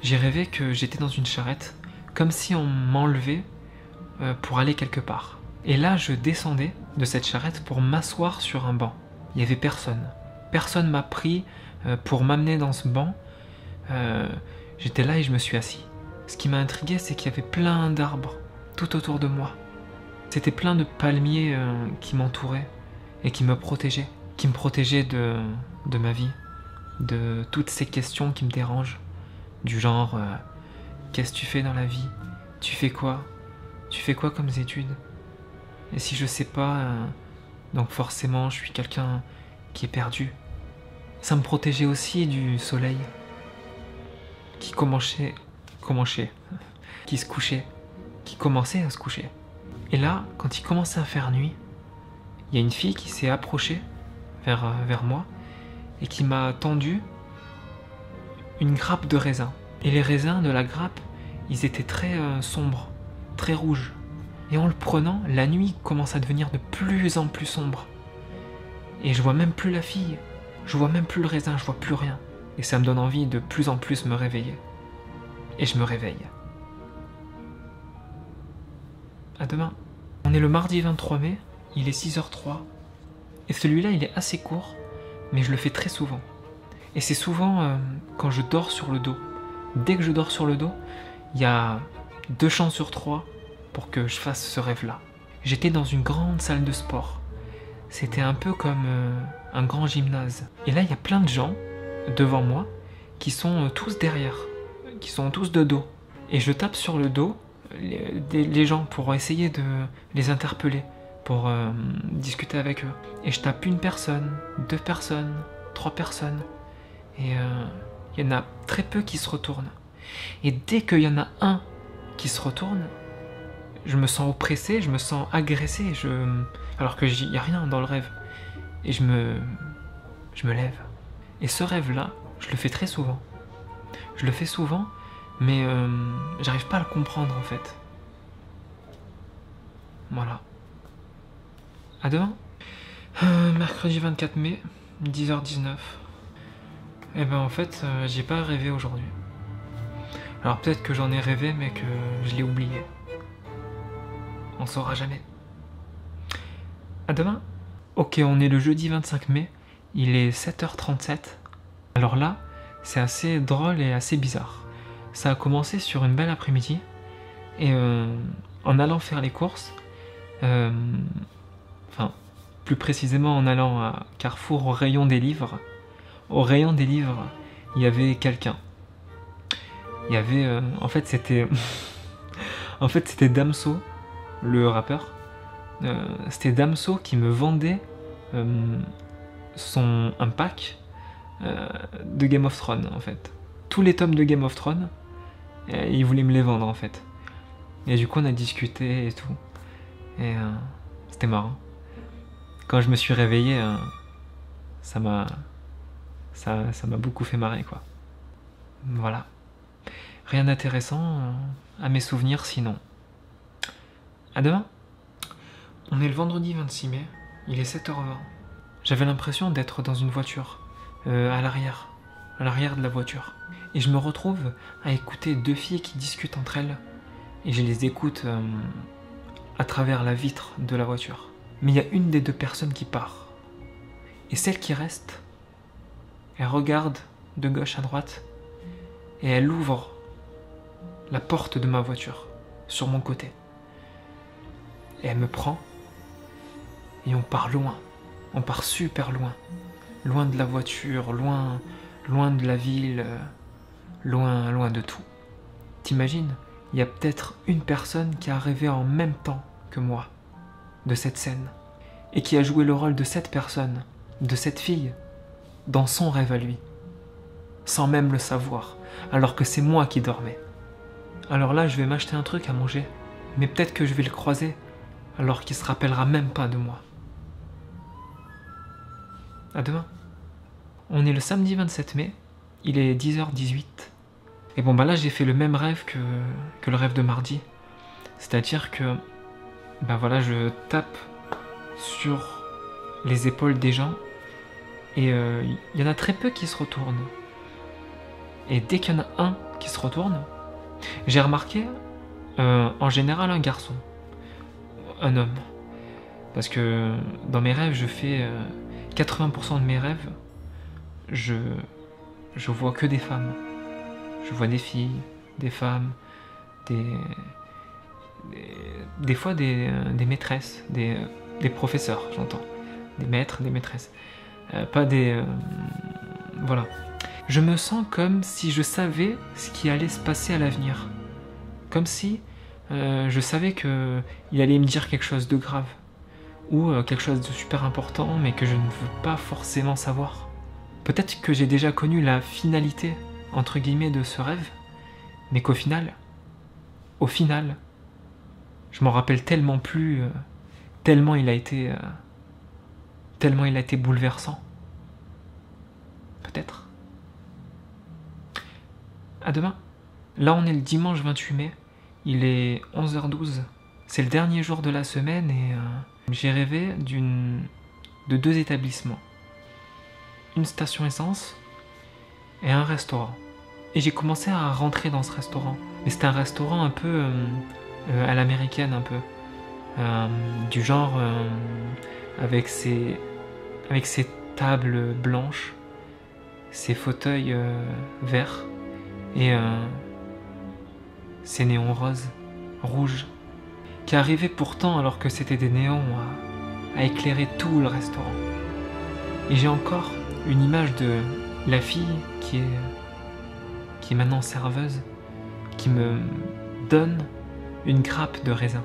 J'ai rêvé que j'étais dans une charrette, comme si on m'enlevait pour aller quelque part. Et là, je descendais de cette charrette pour m'asseoir sur un banc. Il n'y avait personne. Personne m'a pris pour m'amener dans ce banc. J'étais là et je me suis assis. Ce qui m'a intrigué, c'est qu'il y avait plein d'arbres tout autour de moi. C'était plein de palmiers qui m'entouraient et qui me protégeaient. Qui me protégeaient de ma vie, de toutes ces questions qui me dérangent. Du genre, qu'est-ce que tu fais dans la vie? Tu fais quoi? Tu fais quoi comme études? Et si je sais pas, donc forcément je suis quelqu'un qui est perdu. Ça me protégeait aussi du soleil qui qui se couchait, qui commençait à se coucher. Et là, quand il commençait à faire nuit, il y a une fille qui s'est approchée vers moi et qui m'a tendu une grappe de raisins. Et les raisins de la grappe, ils étaient très sombres, très rouges. Et en le prenant, la nuit commence à devenir de plus en plus sombre. Et je vois même plus la fille, je vois même plus le raisin, je vois plus rien. Et ça me donne envie de plus en plus me réveiller. Et je me réveille. À demain. On est le mardi 23 mai, il est 6h03. Et celui-là, il est assez court, mais je le fais très souvent. Et c'est souvent quand je dors sur le dos. Dès que je dors sur le dos, il y a 2 chances sur 3 pour que je fasse ce rêve-là. J'étais dans une grande salle de sport. C'était un peu comme un grand gymnase. Et là, il y a plein de gens devant moi qui sont tous derrière, qui sont tous de dos. Et je tape sur le dos les gens pour essayer de les interpeller, pour discuter avec eux. Et je tape 1 personne, 2 personnes, 3 personnes. Et il y en a très peu qui se retournent. Et dès qu'il y en a un qui se retourne, je me sens oppressé, je me sens agressé, alors que il n'y a rien dans le rêve. Et je me lève. Et ce rêve-là, je le fais très souvent. Je le fais souvent, mais j'arrive pas à le comprendre en fait. Voilà. À demain. Mercredi 24 mai, 10h19. Et ben en fait, j'ai pas rêvé aujourd'hui. Alors peut-être que j'en ai rêvé, mais que je l'ai oublié. On saura jamais. À demain. Ok, on est le jeudi 25 mai, il est 7h37. Alors là, c'est assez drôle et assez bizarre. Ça a commencé sur une belle après-midi, et en allant faire les courses, enfin, plus précisément en allant à Carrefour au rayon des livres, il y avait quelqu'un. Il y avait, en fait c'était Damso, le rappeur. C'était Damso qui me vendait un pack de Game of Thrones en fait. Tous les tomes de Game of Thrones, il voulait me les vendre en fait. Et du coup on a discuté et tout. Et c'était marrant. Quand je me suis réveillé, ça m'a beaucoup fait marrer quoi. Voilà. Rien d'intéressant à mes souvenirs sinon. À demain. On est le vendredi 26 mai, il est 7h20. J'avais l'impression d'être dans une voiture, à l'arrière de la voiture. Et je me retrouve à écouter 2 filles qui discutent entre elles. Et je les écoute à travers la vitre de la voiture. Mais il y a une des 2 personnes qui part. Et celle qui reste, elle regarde de gauche à droite et elle ouvre la porte de ma voiture sur mon côté. Et elle me prend et on part loin. On part super loin. Loin de la voiture, loin de la ville, loin de tout. T'imagines, il y a peut-être une personne qui a rêvé en même temps que moi de cette scène et qui a joué le rôle de cette personne, de cette fille, dans son rêve à lui, sans même le savoir, alors que c'est moi qui dormais. Alors là, je vais m'acheter un truc à manger, mais peut-être que je vais le croiser, alors qu'il se rappellera même pas de moi. À demain. On est le samedi 27 mai, il est 10h18. Et bon bah là j'ai fait le même rêve que le rêve de mardi. C'est-à-dire que ben voilà, je tape sur les épaules des gens et il y en a très peu qui se retournent. Et dès qu'il y en a un qui se retourne. J'ai remarqué, en général, un garçon, un homme. Parce que dans mes rêves, je fais 80% de mes rêves, je vois que des femmes. Je vois des filles, des femmes, des fois des maîtresses, des professeurs, j'entends. Des maîtres, des maîtresses. Pas des... voilà. Je me sens comme si je savais ce qui allait se passer à l'avenir. Comme si je savais qu'il allait me dire quelque chose de grave. Ou quelque chose de super important, mais que je ne veux pas forcément savoir. Peut-être que j'ai déjà connu la finalité, entre guillemets, de ce rêve, mais qu'au final, je m'en rappelle tellement plus, tellement il a été bouleversant. Peut-être. À demain. Là, on est le dimanche 28 mai. Il est 11h12. C'est le dernier jour de la semaine et j'ai rêvé de 2 établissements. Une station essence et un restaurant. Et j'ai commencé à rentrer dans ce restaurant. Mais c'était un restaurant un peu à l'américaine, un peu. Du genre avec ses tables blanches, ses fauteuils verts et ces néons roses, rouges, qui arrivaient pourtant alors que c'était des néons à éclairer tout le restaurant. Et j'ai encore une image de la fille qui est maintenant serveuse, qui me donne une grappe de raisin,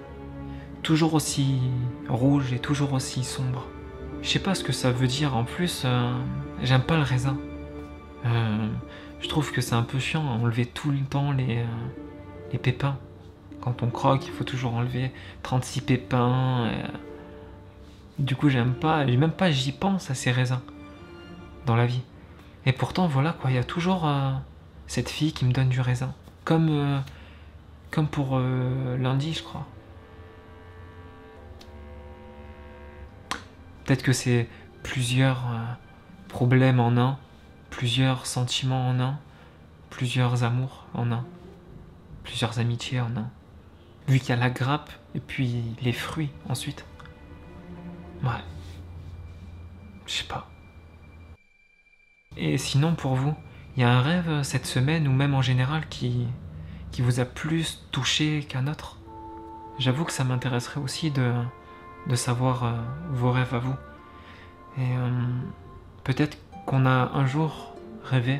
toujours aussi rouge et toujours aussi sombre. Je sais pas ce que ça veut dire, en plus, j'aime pas le raisin. Je trouve que c'est un peu chiant à enlever tout le temps les pépins. Quand on croque, il faut toujours enlever 36 pépins. Du coup, j'aime pas, même pas j'y pense à ces raisins dans la vie. Et pourtant, voilà quoi, il y a toujours cette fille qui me donne du raisin. Comme pour lundi, je crois. Peut-être que c'est plusieurs problèmes en un, plusieurs sentiments en un, plusieurs amours en un, plusieurs amitiés en un. Vu qu'il y a la grappe et puis les fruits ensuite. Ouais. Je sais pas. Et sinon pour vous, il y a un rêve cette semaine ou même en général qui vous a plus touché qu'un autre? J'avoue que ça m'intéresserait aussi de savoir vos rêves à vous. Et peut-être qu'on a un jour rêvé,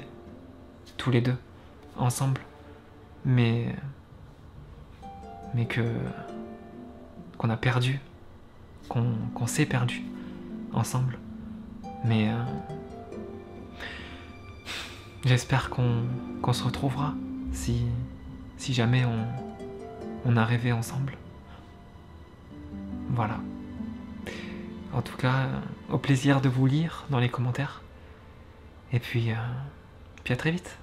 tous les deux, ensemble, mais qu'on a perdu, qu'on s'est perdu ensemble. Mais j'espère qu'on se retrouvera si jamais on a rêvé ensemble. Voilà. En tout cas, au plaisir de vous lire dans les commentaires. Et puis à très vite.